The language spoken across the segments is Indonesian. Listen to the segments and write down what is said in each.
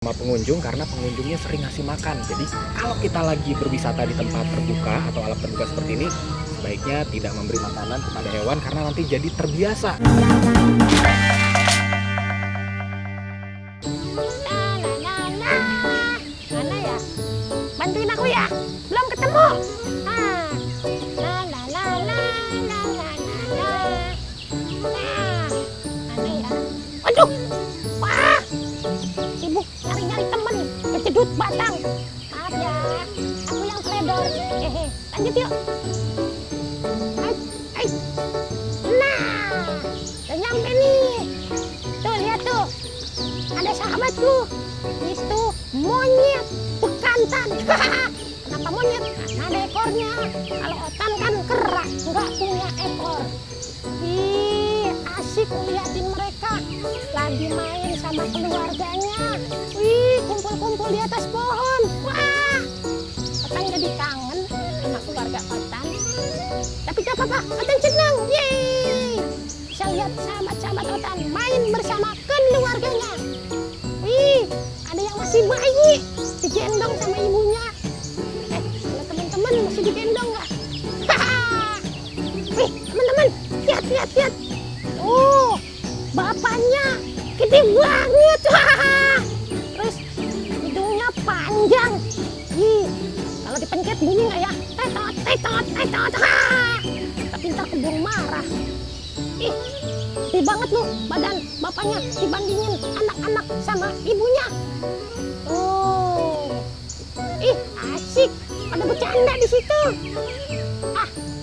sama pengunjung karena pengunjungnya sering ngasih makan. Jadi kalau kita lagi berwisata di tempat terbuka atau alam terbuka seperti ini, sebaiknya tidak memberi makanan kepada hewan karena nanti jadi terbiasa. Mana ya? Bantuin aku ya. Belum ketemu. Mana ya? Waduh. Wah. Sibuk nyari-nyari temen. Kejedut batang. Maaf ya. Aku yang teledor. Lanjut yuk. Hai. Nah. Udah nyampe nih. Tuh lihat tuh. Ada sahabatku. Itu monyet bekantan. Kenapa monyet? Karena ada ekornya. Kalau otan kan kerak, nggak punya ekor. Ih, asik ngeliatin mereka lagi main sama keluarganya. Wih, kumpul-kumpul di atas pohon. Wah, otan jadi kangen sama keluarga otan. Tapi gak apa-apa, otan senang. Yeay, bisa lihat sahabat-sahabat otan main bersama keluarganya. Wih, ada yang masih bayi digendong sama ibunya. Kalau teman-teman masih digendong nggak? Wih, teman-teman, lihat. Oh, bapaknya gede banget. Terus hidungnya panjang. Ih, kalau dipencet bunyi nggak ya? Tetot. Tapi ntar keburu marah. Ih, gede banget loh badan bapaknya dibandingin anak-anak sama ibunya. Oh, ih asik, pada bercanda di situ.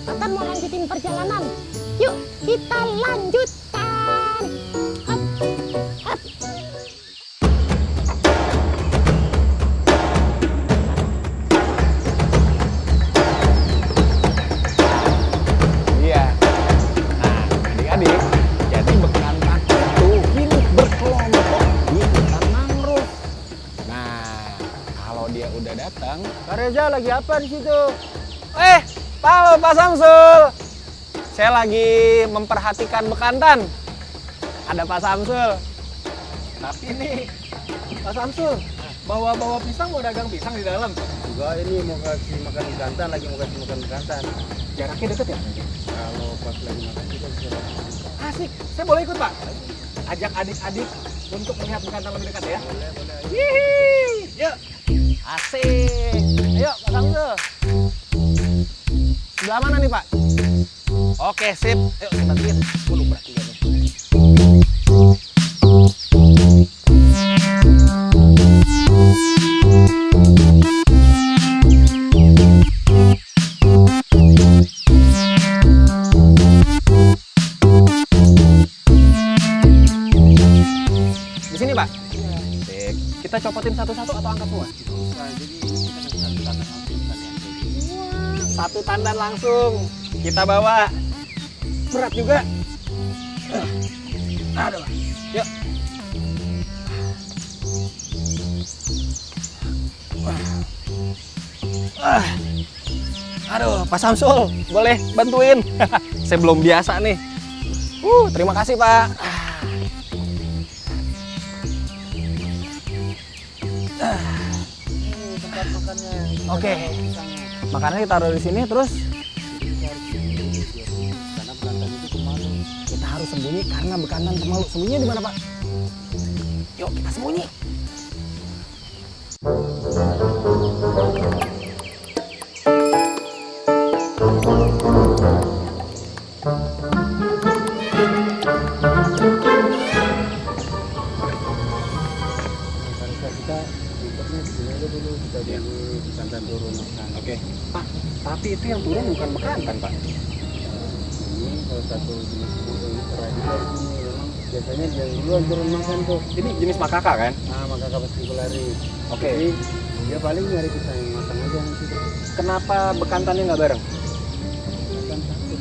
Otan mau lanjutin perjalanan. Yuk kita lanjutkan. Hop. Iya. Nah, adik-adik, jadi bekantan itu hidup berkelompok di hutan mangrove. Nah, kalau dia udah datang, Pak Reza lagi apa di situ? Halo Pak Samsul. Saya lagi memperhatikan bekantan. Ada Pak Samsul. tapi nih Pak Samsul, bawa pisang mau dagang pisang di dalam. Juga ini mau kasih makan bekantan, lagi mau kasih makan bekantan. Jaraknya deket ya? Kalau pas lagi makan kita bisa makan. Asik, saya boleh ikut Pak? Ajak adik-adik untuk melihat bekantan lebih dekat ya. Boleh. Hihi, yuk. Asik. Ayo Pak Samsul. Sebelah mana nih Pak? Oke sip. Yuk kita bantuin. Waduh berat juga nih. Di sini Pak? Sip. Kita copotin satu-satu atau angkat semua? Nah, jadi kita kasih satu tangan langsung. Satu tandan langsung kita bawa. Berat juga. Aduh. Yuk. Aduh, Pak Samsul, boleh bantuin? Saya belum biasa nih. Terima kasih, Pak. Ini tempat makannya. Oke. Pisangnya. Makanannya ditaruh di sini terus Karena bekantan itu pemalu. kita harus sembunyi karena bekantan pemalu. Sembunyinya di mana, Pak? Yuk, kita sembunyi. Harusnya kita ikutnya di sini aja dulu, kita dulu bekantan turun makan. Oke, Pak, tapi itu yang turun bukan bekantan Pak. Ini salah satu jenis burung kera juga di sini. Memang biasanya dia duluan turun makan tuh. Ini jenis makaka kan? Nah, maka kapas lari. Oke. Jadi dia paling nyari pisang yang matang aja nanti. Kenapa bekantannya nggak bareng? Bekantan takut.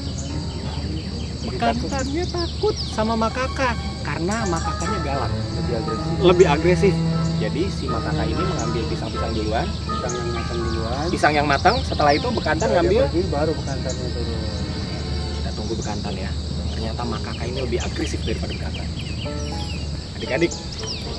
Bekantannya takut sama makaka karena makakanya galak, Lebih agresif. lebih agresif. Jadi si makaka ini mengambil pisang-pisang duluan, Pisang yang matang duluan. pisang yang matang, setelah itu bekantan Setelah dia ngambil. pergi, baru bekantannya turun. Kita tunggu bekantan ya. Ternyata makaka ini lebih agresif daripada bekantan. Adik-adik,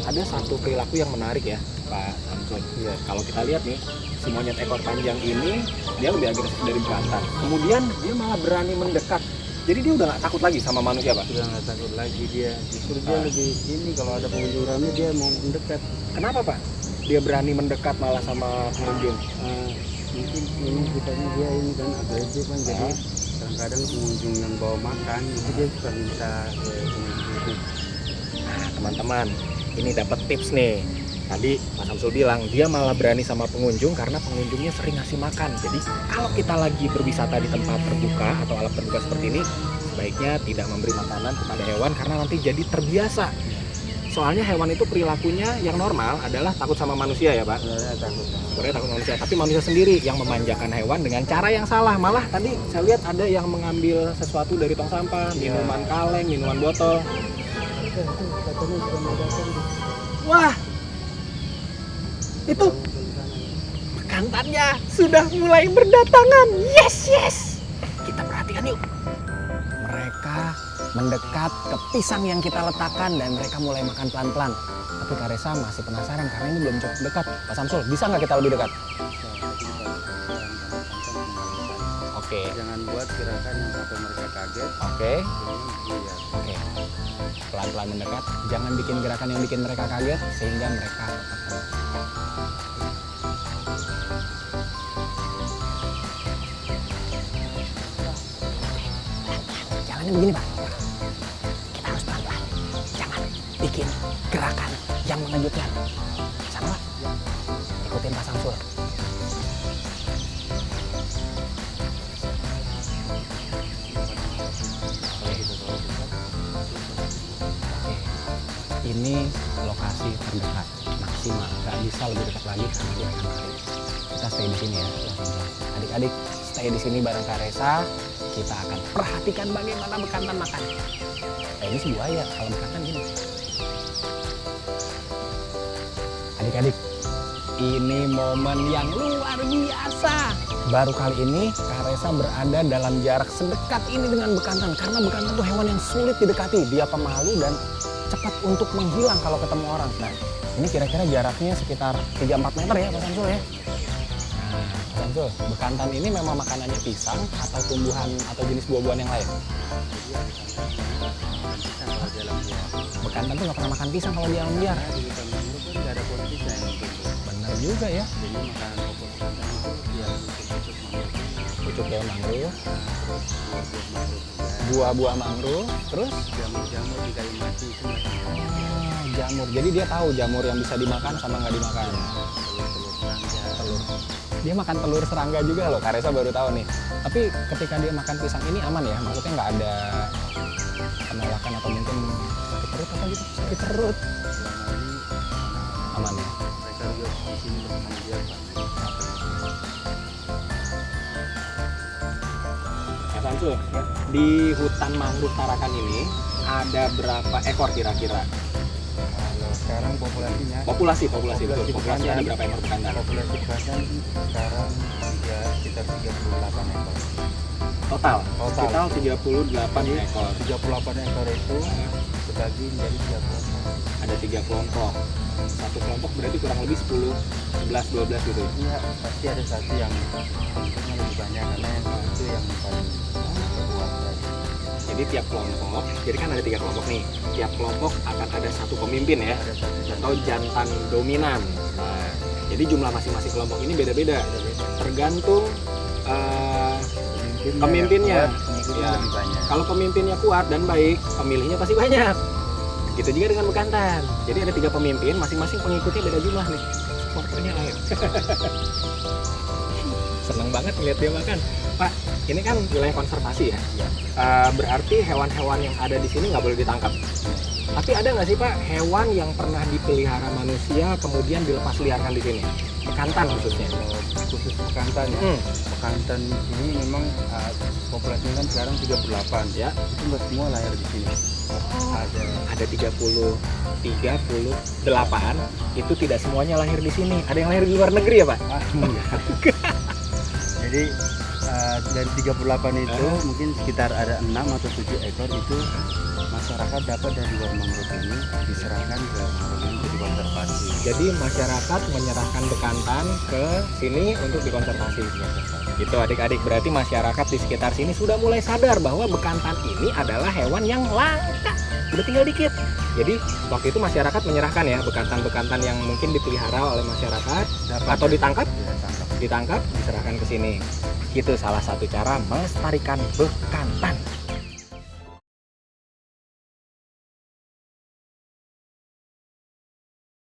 ada satu perilaku yang menarik ya Pak Samsul. Iya. Kalau kita lihat nih, si monyet ekor panjang ini dia lebih agresif dari bekantan. Kemudian dia malah berani mendekat. Jadi dia udah nggak takut lagi sama manusia Pak. Sudah nggak takut lagi dia. Justru dia lebih ini kalau ada pengunjung ramai dia mau mendekat. Kenapa Pak? Dia berani mendekat malah sama pengunjung. Mungkin ini sifatnya dia ini kan agresif kan, jadi kadang-kadang pengunjung yang bawa makan itu dia suka minta ke pengunjung itu. Nah teman-teman, ini dapat tips nih. Tadi Mas Samsul bilang dia malah berani sama pengunjung karena pengunjungnya sering ngasih makan. Jadi kalau kita lagi berwisata di tempat terbuka atau alam terbuka seperti ini, sebaiknya tidak memberi makanan kepada hewan karena nanti jadi terbiasa. Soalnya hewan itu perilakunya yang normal adalah takut sama manusia ya Pak. Sebenarnya takut manusia, tapi manusia sendiri yang memanjakan hewan dengan cara yang salah. Malah tadi saya lihat ada yang mengambil sesuatu dari tong sampah, minuman kaleng, minuman botol. Katanya sudah mau datang tuh. Wah, itu bekantannya sudah mulai berdatangan. Yes. Kita perhatikan yuk. Mereka mendekat ke pisang yang kita letakkan dan mereka mulai makan pelan-pelan. Tapi Kak Resa masih penasaran karena ini belum cukup dekat. Pak Samsul, bisa nggak kita lebih dekat? Oke. Jangan buat gerakan yang sampai mereka kaget. Oke. Iya. Oke. Pelan-pelan mendekat. Jangan bikin gerakan yang bikin mereka kaget sehingga mereka tetap tenang. Jalannya begini Pak. Kita harus pelan-pelan. Jangan bikin gerakan yang mengejutkan. Sama Pak. Ikutin Pak Samsul. Ini lokasi terdekat maksimal, nggak bisa lebih dekat lagi karena dia akan lari. Kita stay di sini ya, adik-adik stay di sini bareng Kak Resa. Kita akan perhatikan bagaimana bekantan makan. Ini sih buaya, kalau bekantan gini. Adik-adik, ini momen yang luar biasa. Baru kali ini Kak Resa berada dalam jarak sedekat ini dengan bekantan karena bekantan tuh hewan yang sulit didekati. Dia pemalu dan cepat untuk menghilang kalau ketemu orang. Nah, ini kira-kira jaraknya sekitar 3-4 meter ya Pak Samsul ya. Nah, Pak Samsul, bekantan ini memang makanannya pisang atau tumbuhan atau jenis buah-buahan yang lain? Bekantan tuh nggak pernah makan pisang kalau di alam liar. Karena di hutan mangrove kan nggak ada pohon pisang yang tumbuh. Bener juga ya. Jadi makanan pokok bekantan itu ya pucuk mangrove. Pucuk daun mangrove, Buah-buah mangrove juga. buah-buah mangrove, terus Jamur-jamur di kayu mati itu masih jamur. Jadi dia tahu jamur yang bisa dimakan sama nggak dimakan. telur-telur serangga. Telur. Dia makan telur serangga juga loh. Kak Resa baru tahu nih. Tapi ketika dia makan pisang ini aman ya? Maksudnya nggak ada penolakan atau mungkin sakit perut apa gitu? Sakit perut. Selama ini Aman ya? mereka juga di sini berteman biasa. Mas Samsul, di hutan mangrove Tarakan ini ada berapa ekor kira-kira? Kalau sekarang populasinya Populasi betul. Populasi bekantan. ada berapa ekor bekantan? Populasi bekantan sekarang ya sekitar 38 ekor. Total? Total. Total 38 ekor. 38 ekor itu terbagi menjadi 3 kelompok. Ada 3 kelompok. Satu kelompok berarti kurang lebih 10, 11, 12 gitu. Iya, pasti ada satu yang bentuknya lebih banyak karena yang itu yang paling kuat tadi. Jadi tiap kelompok, jadi kan ada 3 kelompok nih. Tiap kelompok akan ada satu pemimpin ya, Ada satu atau jantan dominan. Nah, jadi jumlah masing-masing kelompok ini beda-beda, tergantung pemimpinnya. Pengikutnya Ya. lebih banyak. Kalau pemimpinnya kuat dan baik, pemilihnya pasti banyak. Gitu juga dengan bekantan. Jadi ada 3 pemimpin, masing-masing pengikutnya beda jumlah nih. Supporternya lain. Seneng banget ngeliat dia makan. Pak, ini kan wilayah konservasi ya. Iya. Berarti hewan-hewan yang ada di sini nggak boleh ditangkap. Tapi ada nggak sih Pak hewan yang pernah dipelihara manusia kemudian dilepas liarkan di sini? Bekantan khususnya. Kalau khusus bekantan ya. Bekantan ini memang populasinya kan sekarang 38 Ya. itu nggak semua lahir di sini. Ada 38, itu tidak semuanya lahir di sini. Ada yang lahir di luar negeri ya Pak? Jadi dari 38 itu mungkin sekitar ada 6 atau 7 ekor itu masa masyarakat dapat dari luar mangrove ini diserahkan ke mangrove ini untuk dikonservasi. Jadi masyarakat menyerahkan bekantan ke sini untuk dikonservasi. Gitu adik-adik, berarti masyarakat di sekitar sini sudah mulai sadar bahwa bekantan ini adalah hewan yang langka. Udah tinggal dikit. Jadi waktu itu masyarakat menyerahkan ya bekantan-bekantan yang mungkin dipelihara oleh masyarakat atau ditangkap, diserahkan ke sini. Itu salah satu cara melestarikan bekantan.